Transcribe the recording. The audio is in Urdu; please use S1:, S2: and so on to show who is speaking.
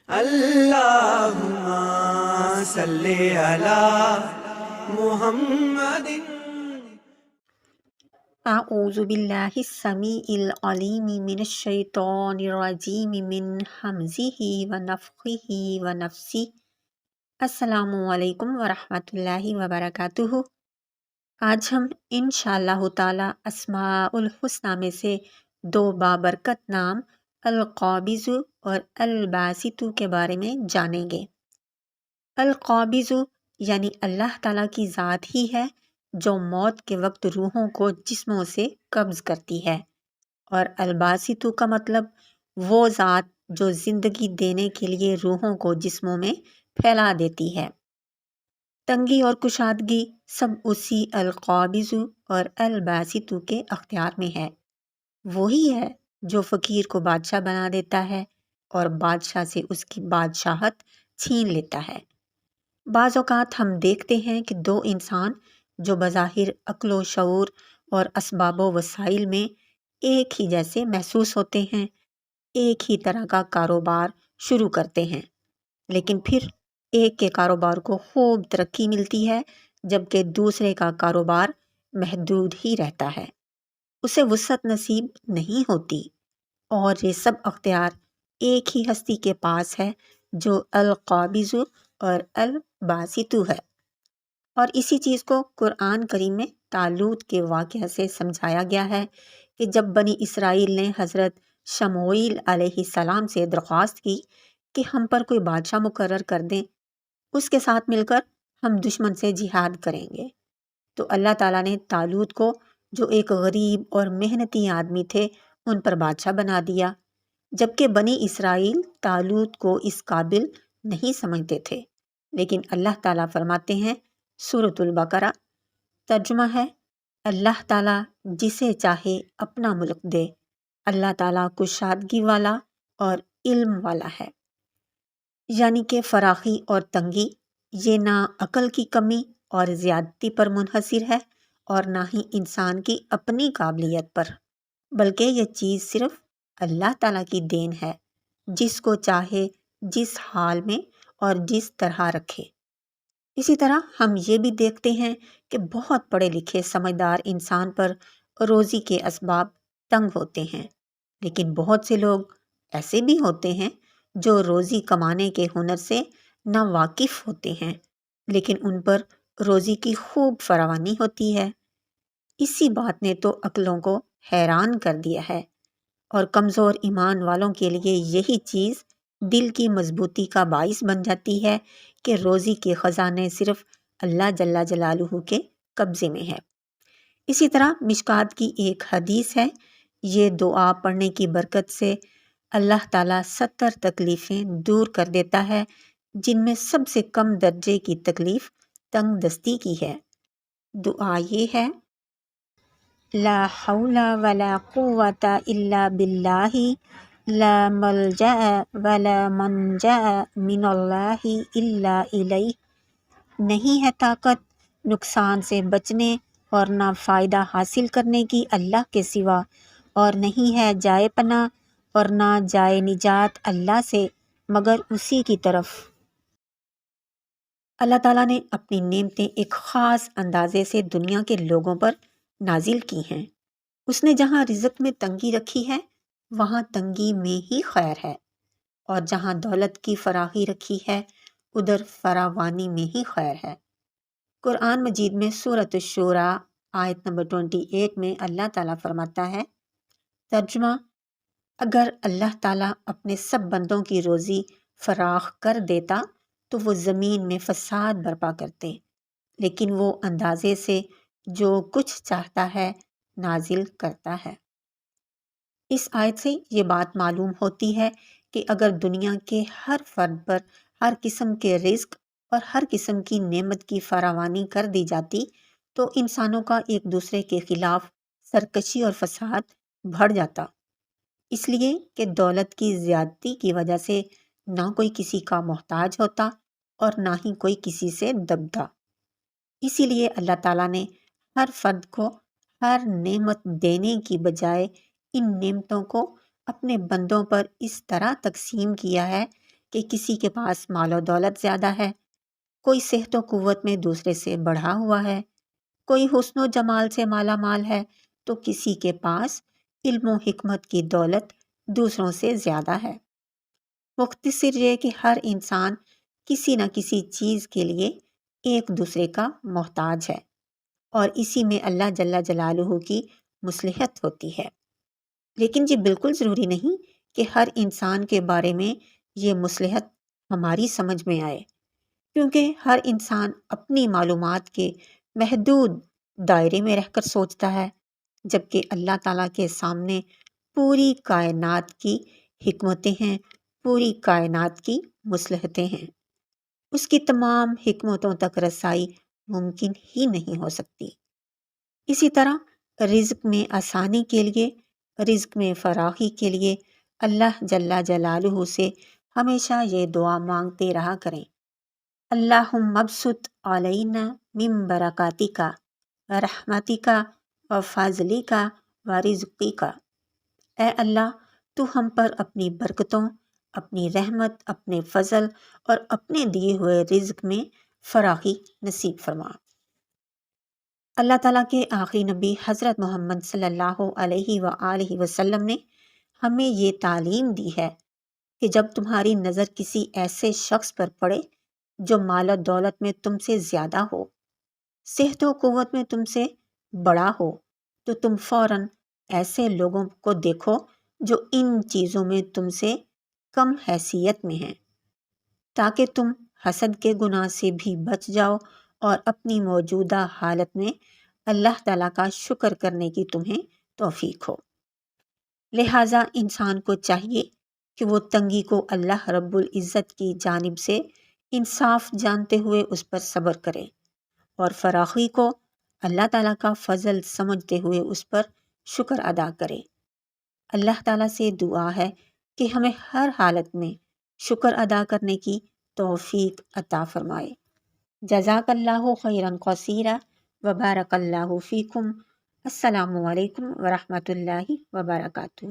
S1: اللہم صلی علی محمد۔
S2: اعوذ باللہ السمیع العلیم من الشیطان الرجیم من ہمزہ ونفخہ ونفثہ۔ السلام علیکم ورحمۃ اللہ وبرکاتہ۔ آج ہم انشاءاللہ تعالی اسماء الحسنی میں سے دو بابرکت نام القابض اور الباسط کے بارے میں جانیں گے۔ القابض یعنی اللہ تعالیٰ کی ذات ہی ہے جو موت کے وقت روحوں کو جسموں سے قبض کرتی ہے، اور الباسط کا مطلب وہ ذات جو زندگی دینے کے لیے روحوں کو جسموں میں پھیلا دیتی ہے۔ تنگی اور کشادگی سب اسی القابض اور الباسط کے اختیار میں ہے۔ وہی ہے جو فقیر کو بادشاہ بنا دیتا ہے اور بادشاہ سے اس کی بادشاہت چھین لیتا ہے۔ بعض اوقات ہم دیکھتے ہیں کہ دو انسان جو بظاہر عقل و شعور اور اسباب و وسائل میں ایک ہی جیسے محسوس ہوتے ہیں، ایک ہی طرح کا کاروبار شروع کرتے ہیں، لیکن پھر ایک کے کاروبار کو خوب ترقی ملتی ہے جبکہ دوسرے کا کاروبار محدود ہی رہتا ہے، اسے وسعت نصیب نہیں ہوتی، اور یہ سب اختیار ایک ہی ہستی کے پاس ہے جو القابض اور الباسط ہے۔ اور اسی چیز کو قرآن کریم میں طالوت کے واقعہ سے سمجھایا گیا ہے کہ جب بنی اسرائیل نے حضرت شموئیل علیہ السلام سے درخواست کی کہ ہم پر کوئی بادشاہ مقرر کر دیں، اس کے ساتھ مل کر ہم دشمن سے جہاد کریں گے، تو اللہ تعالیٰ نے طالوت کو، جو ایک غریب اور محنتی آدمی تھے، ان پر بادشاہ بنا دیا، جبکہ بنی اسرائیل طالوت کو اس قابل نہیں سمجھتے تھے۔ لیکن اللہ تعالیٰ فرماتے ہیں، سورۃ البقرہ، ترجمہ ہے، اللہ تعالیٰ جسے چاہے اپنا ملک دے، اللہ تعالیٰ کشادگی والا اور علم والا ہے۔ یعنی کہ فراخی اور تنگی یہ نہ عقل کی کمی اور زیادتی پر منحصر ہے اور نہ ہی انسان کی اپنی قابلیت پر، بلکہ یہ چیز صرف اللہ تعالیٰ کی دین ہے، جس کو چاہے جس حال میں اور جس طرح رکھے۔ اسی طرح ہم یہ بھی دیکھتے ہیں کہ بہت پڑھے لکھے سمجھدار انسان پر روزی کے اسباب تنگ ہوتے ہیں، لیکن بہت سے لوگ ایسے بھی ہوتے ہیں جو روزی کمانے کے ہنر سے نا واقف ہوتے ہیں، لیکن ان پر روزی کی خوب فراوانی ہوتی ہے۔ اسی بات نے تو عقلوں کو حیران کر دیا ہے، اور کمزور ایمان والوں کے لیے یہی چیز دل کی مضبوطی کا باعث بن جاتی ہے کہ روزی کے خزانے صرف اللہ جل جلالہ کے قبضے میں ہے۔ اسی طرح مشکات کی ایک حدیث ہے، یہ دعا پڑھنے کی برکت سے اللہ تعالیٰ 70 تکلیفیں دور کر دیتا ہے، جن میں سب سے کم درجے کی تکلیف تنگ دستی کی ہے۔ دعا یہ ہے، لا حول ولا قوة الا باللہ، لا ملجأ ولا منجأ من اللہ الا الیہ۔ نہیں ہے طاقت نقصان سے بچنے اور نہ فائدہ حاصل کرنے کی اللہ کے سوا، اور نہیں ہے جائے پناہ اور نہ جائے نجات اللہ سے مگر اسی کی طرف۔ اللہ تعالیٰ نے اپنی نعمتیں ایک خاص اندازے سے دنیا کے لوگوں پر نازل کی ہیں۔ اس نے جہاں رزق میں تنگی رکھی ہے وہاں تنگی میں ہی خیر ہے، اور جہاں دولت کی فراخی رکھی ہے ادھر فراوانی میں ہی خیر ہے۔ قرآن مجید میں سورۃ الشورى آیت نمبر 28 میں اللہ تعالیٰ فرماتا ہے، ترجمہ، اگر اللہ تعالیٰ اپنے سب بندوں کی روزی فراخ کر دیتا تو وہ زمین میں فساد برپا کرتے، لیکن وہ اندازے سے جو کچھ چاہتا ہے نازل کرتا ہے۔ اس آیت سے یہ بات معلوم ہوتی ہے کہ اگر دنیا کے ہر فرد پر ہر قسم کے رزق اور ہر قسم کی نعمت کی فراوانی کر دی جاتی تو انسانوں کا ایک دوسرے کے خلاف سرکشی اور فساد بڑھ جاتا، اس لیے کہ دولت کی زیادتی کی وجہ سے نہ کوئی کسی کا محتاج ہوتا اور نہ ہی کوئی کسی سے دبتا۔ اسی لیے اللہ تعالیٰ نے ہر فرد کو ہر نعمت دینے کی بجائے ان نعمتوں کو اپنے بندوں پر اس طرح تقسیم کیا ہے کہ کسی کے پاس مال و دولت زیادہ ہے، کوئی صحت و قوت میں دوسرے سے بڑھا ہوا ہے، کوئی حسن و جمال سے مالا مال ہے، تو کسی کے پاس علم و حکمت کی دولت دوسروں سے زیادہ ہے۔ مختصر یہ کہ ہر انسان کسی نہ کسی چیز کے لیے ایک دوسرے کا محتاج ہے، اور اسی میں اللہ جل جلالہ کی مصلحت ہوتی ہے۔ لیکن یہ بالکل ضروری نہیں کہ ہر انسان کے بارے میں یہ مصلحت ہماری سمجھ میں آئے، کیونکہ ہر انسان اپنی معلومات کے محدود دائرے میں رہ کر سوچتا ہے، جبکہ اللہ تعالیٰ کے سامنے پوری کائنات کی حکمتیں ہیں، پوری کائنات کی مصلحتیں ہیں۔ اس کی تمام حکمتوں تک رسائی ممکن ہی نہیں ہو سکتی۔ اسی طرح رزق میں آسانی کے لیے، رزق میں فراخی کے لیے اللہ جل جلالہ سے ہمیشہ یہ دعا مانگتے رہا کریں: اللہم ابسط علینا من برکاتک و رحمتک و فضلک و رزقک۔ اے اللہ، تو ہم پر اپنی برکتوں، اپنی رحمت، اپنے فضل اور اپنے دیے ہوئے رزق میں فراخی نصیب فرما۔ اللہ تعالیٰ کے آخری نبی حضرت محمد صلی اللہ علیہ وآلہ وسلم نے ہمیں یہ تعلیم دی ہے کہ جب تمہاری نظر کسی ایسے شخص پر پڑے جو مال و دولت میں تم سے زیادہ ہو، صحت و قوت میں تم سے بڑا ہو، تو تم فوراً ایسے لوگوں کو دیکھو جو ان چیزوں میں تم سے کم حیثیت میں ہیں، تاکہ تم حسد کے گناہ سے بھی بچ جاؤ اور اپنی موجودہ حالت میں اللہ تعالیٰ کا شکر کرنے کی تمہیں توفیق ہو۔ لہٰذا انسان کو چاہیے کہ وہ تنگی کو اللہ رب العزت کی جانب سے انصاف جانتے ہوئے اس پر صبر کرے، اور فراخی کو اللہ تعالیٰ کا فضل سمجھتے ہوئے اس پر شکر ادا کرے۔ اللہ تعالیٰ سے دعا ہے کہ ہمیں ہر حالت میں شکر ادا کرنے کی توفیق عطا فرمائے۔ جزاک اللہ خیرا کثیرا وبارک اللہ فیکم۔ السلام علیکم ورحمۃ اللہ وبرکاتہ۔